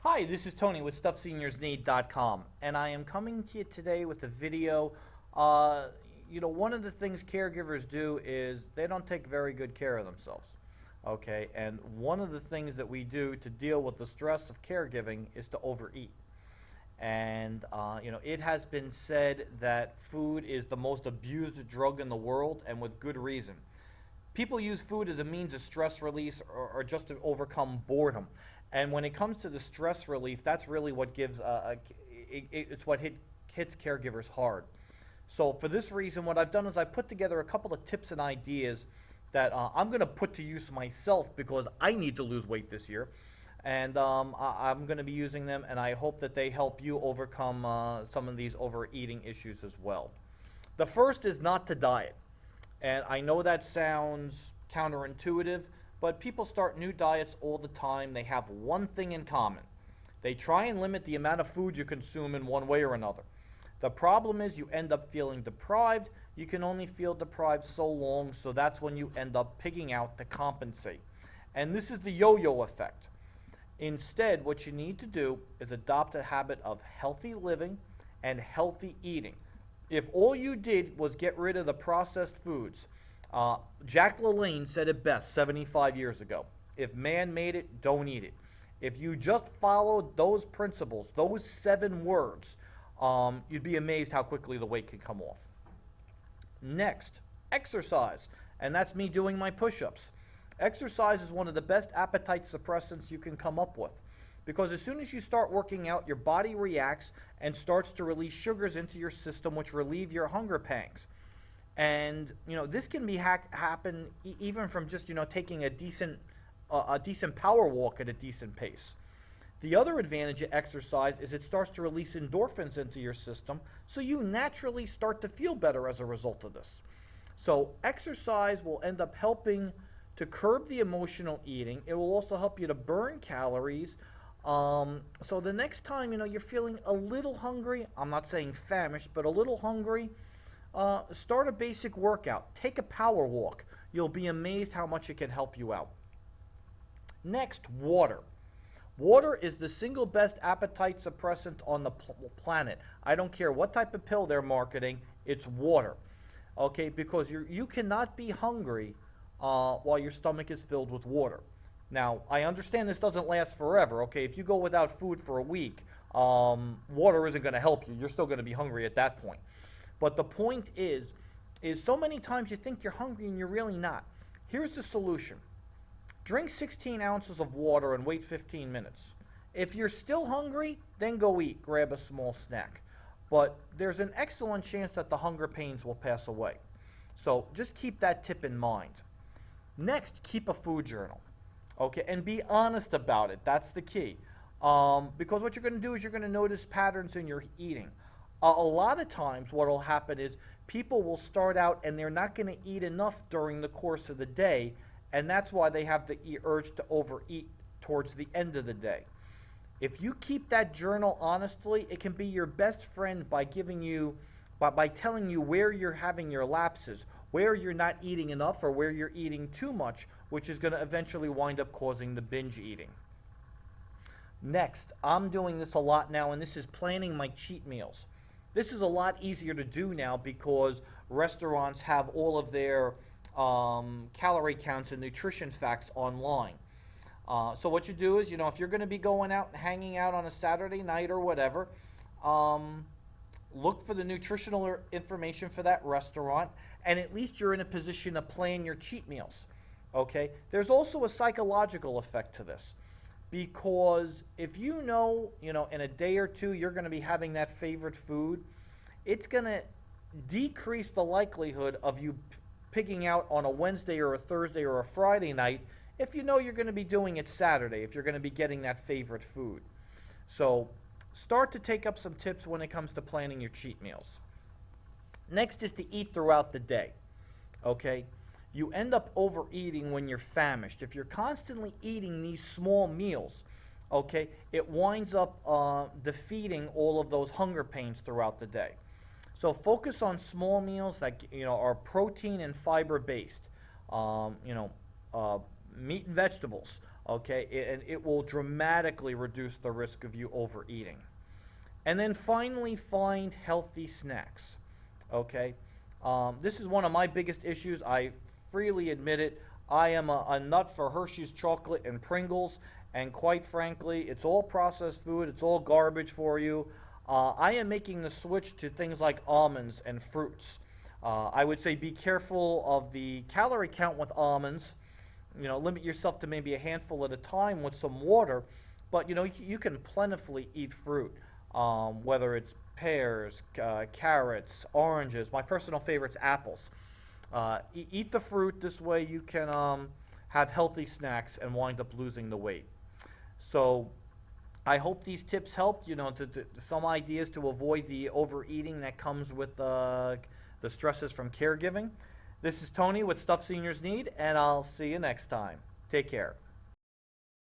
Hi, this is Tony with StuffSeniorsNeed.com, and I am coming to you today with a video. One of the things caregivers do is they don't take very good care of themselves. Okay, and one of the things that we do to deal with the stress of caregiving is to overeat. And it has been said that food is the most abused drug in the world, and with good reason. People use food as a means of stress release or just to overcome boredom. And when it comes to the stress relief, that's really what gives it's what hits caregivers hard. So for this reason, what I've done is I put together a couple of tips and ideas that I'm going to put to use myself because I need to lose weight this year. And I'm going to be using them, and I hope that they help you overcome some of these overeating issues as well. The first is not to diet. And I know that sounds counterintuitive, but people start new diets all the time. They have one thing in common. They try and limit the amount of food you consume in one way or another. The problem is you end up feeling deprived. You can only feel deprived so long, so that's when you end up pigging out to compensate. And this is the yo-yo effect. Instead, what you need to do is adopt a habit of healthy living and healthy eating. If all you did was get rid of the processed foods, Jack LaLanne said it best 75 years ago. If man made it, don't eat it. If you just followed those principles, those 7 words, you'd be amazed how quickly the weight can come off. Next, exercise. And that's me doing my push-ups. Exercise is one of the best appetite suppressants you can come up with. Because as soon as you start working out, your body reacts and starts to release sugars into your system, which relieve your hunger pangs. And this can be happen even from just taking a decent power walk at a decent pace. The other advantage of exercise is it starts to release endorphins into your system, so you naturally start to feel better as a result of this. So exercise will end up helping to curb the emotional eating. It will also help you to burn calories. So the next time you're feeling a little hungry, I'm not saying famished, but a little hungry, start a basic workout. Take a power walk. You'll be amazed how much it can help you out. Next, water. Water is the single best appetite suppressant on the planet. I don't care what type of pill they're marketing, it's water. Okay, because you cannot be hungry while your stomach is filled with water. Now, I understand this doesn't last forever. Okay, if you go without food for a week, water isn't going to help you. You're still going to be hungry at that point. But the point is so many times you think you're hungry and you're really not. Here's the solution. Drink 16 ounces of water and wait 15 minutes. If you're still hungry, then go eat. Grab a small snack. But there's an excellent chance that the hunger pains will pass away. So just keep that tip in mind. Next, keep a food journal. Okay, and be honest about it. That's the key. Because what you're going to do is you're going to notice patterns in your eating. A lot of times what will happen is people will start out and they're not going to eat enough during the course of the day, and that's why they have the urge to overeat towards the end of the day. If you keep that journal honestly, it can be your best friend by telling you where you're having your lapses, where you're not eating enough or where you're eating too much, which is going to eventually wind up causing the binge eating. Next, I'm doing this a lot now, and this is planning my cheat meals. This is a lot easier to do now because restaurants have all of their calorie counts and nutrition facts online. So what you do is, if you're going to be going out and hanging out on a Saturday night or whatever, look for the nutritional information for that restaurant, and at least you're in a position to plan your cheat meals. Okay? There's also a psychological effect to this. Because if in a day or two you're going to be having that favorite food, it's going to decrease the likelihood of you pigging out on a Wednesday or a Thursday or a Friday night if you're going to be doing it Saturday, if you're going to be getting that favorite food. So start to take up some tips when it comes to planning your cheat meals. Next is to eat throughout the day. Okay? You end up overeating when you're famished. If you're constantly eating these small meals, okay, it winds up defeating all of those hunger pains throughout the day. So focus on small meals that are protein and fiber based. Meat and vegetables. Okay, and it will dramatically reduce the risk of you overeating. And then finally, find healthy snacks. Okay, this is one of my biggest issues. I freely admit it. I am a nut for Hershey's chocolate and Pringles, and quite frankly, it's all processed food. It's all garbage for you. I am making the switch to things like almonds and fruits. I would say be careful of the calorie count with almonds. You know, limit yourself to maybe a handful at a time with some water, but you know, you can plentifully eat fruit, whether it's pears, carrots, oranges. My personal favorite's apples. Eat the fruit. This way you can have healthy snacks and wind up losing the weight. So I hope these tips helped, you know, to some ideas to avoid the overeating that comes with the stresses from caregiving. This is Tony with Stuff Seniors Need, and I'll see you next time. Take care.